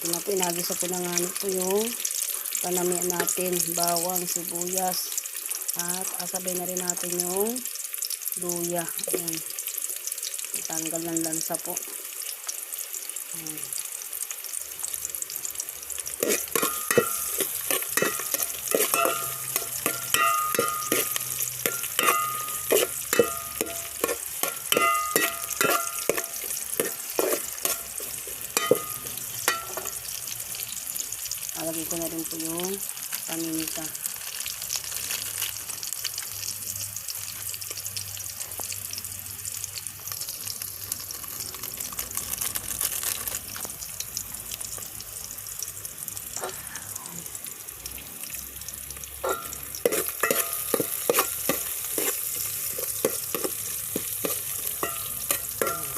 ito na po, inagisa po na nga po yung panamian natin, bawang, sibuyas, at asabay na rin natin yung luya. Ayan, itanggal ng lansa po. Ayan. Alagay ko na rin po yung paminta.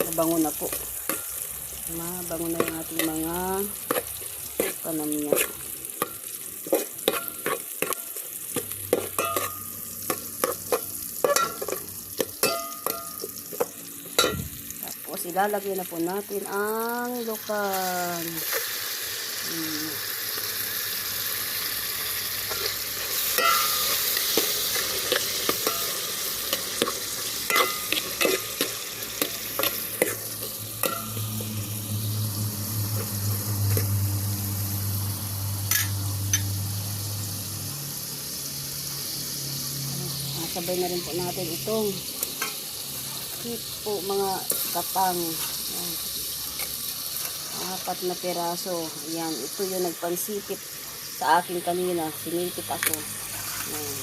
Mabango na po. Mabango na yung ating mga panamiya. Tapos ilalagay na po natin ang lukan. Sabay na rin po natin itong po mga katang. Ayan. 4 na piraso. Ayan, ito yung nagpansipit sa akin kanina. Sinipit ako. Ayan.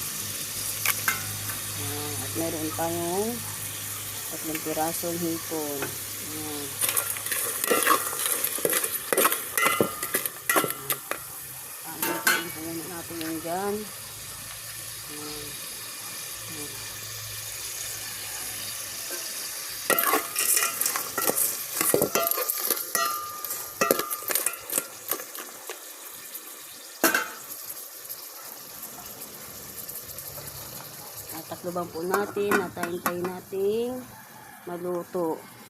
Ayan. At meron tayong 3 pirasong hipon. Ayan. Ayan natin yung dyan. Ayan. Takloban po natin, natahintay nating maluto.